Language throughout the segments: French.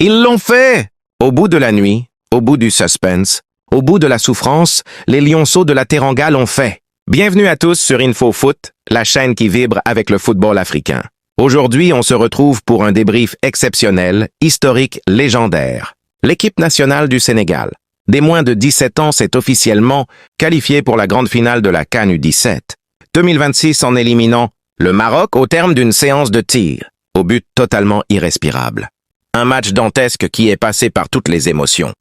Ils l'ont fait! Au bout de la nuit, au bout du suspense, au bout de la souffrance, les lionceaux de la Teranga l'ont fait. Bienvenue à tous sur InfoFoot, la chaîne qui vibre avec le football africain. Aujourd'hui, on se retrouve pour un débrief exceptionnel, historique, légendaire. L'équipe nationale du Sénégal, des moins de 17 ans, s'est officiellement qualifiée pour la grande finale de la CAN U17 2026 en éliminant le Maroc au terme d'une séance de tir, au but totalement irrespirable. Un match dantesque qui est passé par toutes les émotions.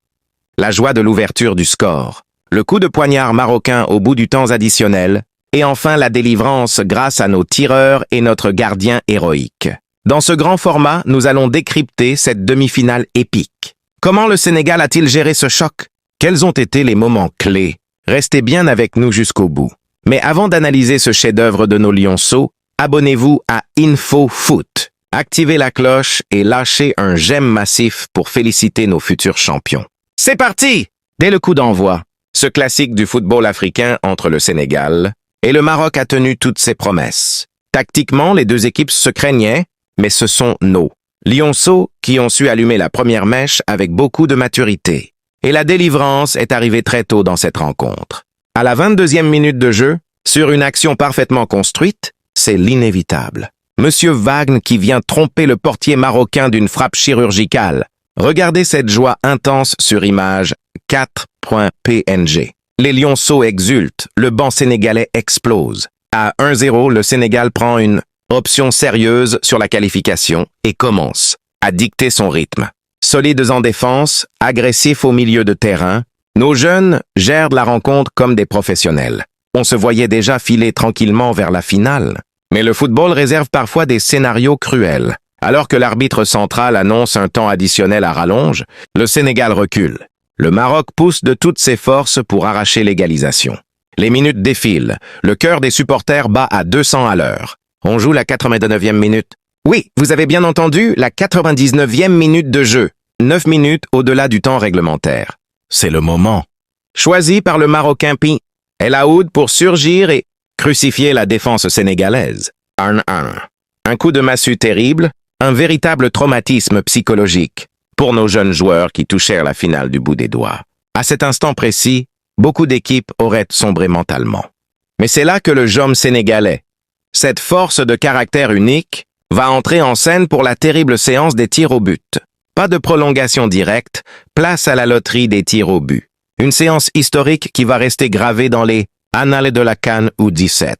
La joie de l'ouverture du score, le coup de poignard marocain au bout du temps additionnel, et enfin la délivrance grâce à nos tireurs et notre gardien héroïque. Dans ce grand format, nous allons décrypter cette demi-finale épique. Comment le Sénégal a-t-il géré ce choc? Quels ont été les moments clés? Restez bien avec nous jusqu'au bout. Mais avant d'analyser ce chef-d'œuvre de nos lionceaux, abonnez-vous à InfoFoot. Activez la cloche et lâchez un j'aime massif pour féliciter nos futurs champions. C'est parti! Dès le coup d'envoi, ce classique du football africain entre le Sénégal et le Maroc a tenu toutes ses promesses. Tactiquement, les deux équipes se craignaient, mais ce sont nos lionceaux qui ont su allumer la première mèche avec beaucoup de maturité. Et la délivrance est arrivée très tôt dans cette rencontre. À la 22e minute de jeu, sur une action parfaitement construite, c'est l'inévitable. Monsieur Wagner qui vient tromper le portier marocain d'une frappe chirurgicale. Regardez cette joie intense sur image 4.png. Les lionceaux exultent, le banc sénégalais explose. À 1-0, le Sénégal prend une option sérieuse sur la qualification et commence à dicter son rythme. Solides en défense, agressifs au milieu de terrain, nos jeunes gèrent la rencontre comme des professionnels. On se voyait déjà filer tranquillement vers la finale. Mais le football réserve parfois des scénarios cruels. Alors que l'arbitre central annonce un temps additionnel à rallonge, le Sénégal recule. Le Maroc pousse de toutes ses forces pour arracher l'égalisation. Les minutes défilent. Le cœur des supporters bat à 200 à l'heure. On joue la 89e minute. Oui, vous avez bien entendu, la 99e minute de jeu. 9 minutes au-delà du temps réglementaire. C'est le moment. Choisi par le Marocain Pi El Aoud pour surgir et crucifier la défense sénégalaise. 1-1. Un coup de massue terrible, un véritable traumatisme psychologique pour nos jeunes joueurs qui touchèrent la finale du bout des doigts. À cet instant précis, beaucoup d'équipes auraient sombré mentalement. Mais c'est là que le jeune sénégalais, cette force de caractère unique, va entrer en scène pour la terrible séance des tirs au but. Pas de prolongation directe, place à la loterie des tirs au but. Une séance historique qui va rester gravée dans les annales de la CAN U17.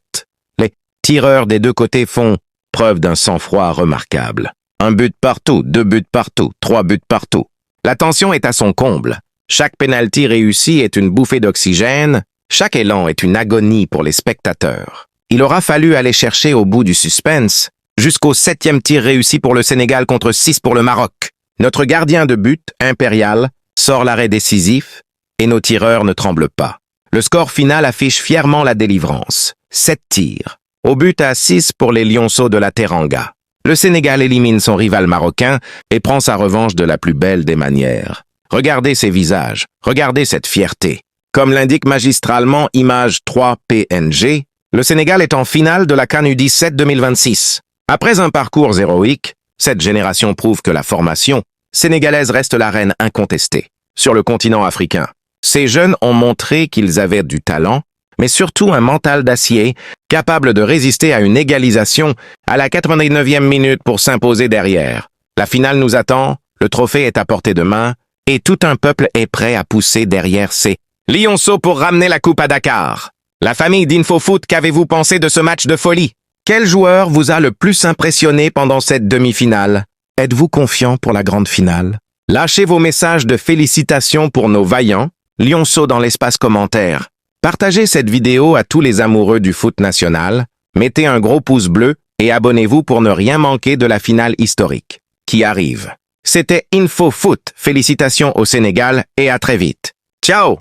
Les tireurs des deux côtés font preuve d'un sang-froid remarquable. 1 but partout, 2 buts partout, 3 buts partout. La tension est à son comble. Chaque pénalty réussi est une bouffée d'oxygène. Chaque élan est une agonie pour les spectateurs. Il aura fallu aller chercher au bout du suspense, jusqu'au 7e tir réussi pour le Sénégal contre 6 pour le Maroc. Notre gardien de but, Impérial, sort l'arrêt décisif et nos tireurs ne tremblent pas. Le score final affiche fièrement la délivrance. 7 tirs. Au but à 6 pour les lionceaux de la Teranga. Le Sénégal élimine son rival marocain et prend sa revanche de la plus belle des manières. Regardez ces visages, regardez cette fierté. Comme l'indique magistralement image 3.png, le Sénégal est en finale de la CAN U17 2026. Après un parcours héroïque, cette génération prouve que la formation sénégalaise reste la reine incontestée. Sur le continent africain, ces jeunes ont montré qu'ils avaient du talent, mais surtout un mental d'acier, capable de résister à une égalisation à la 89e minute pour s'imposer derrière. La finale nous attend, le trophée est à portée de main, et tout un peuple est prêt à pousser derrière ces lionceaux pour ramener la coupe à Dakar. La famille d'InfoFoot, qu'avez-vous pensé de ce match de folie? Quel joueur vous a le plus impressionné pendant cette demi-finale? Êtes-vous confiant pour la grande finale? Lâchez vos messages de félicitations pour nos vaillants lionceaux dans l'espace commentaire. Partagez cette vidéo à tous les amoureux du foot national, mettez un gros pouce bleu et abonnez-vous pour ne rien manquer de la finale historique qui arrive. C'était InfoFoot, félicitations au Sénégal et à très vite. Ciao!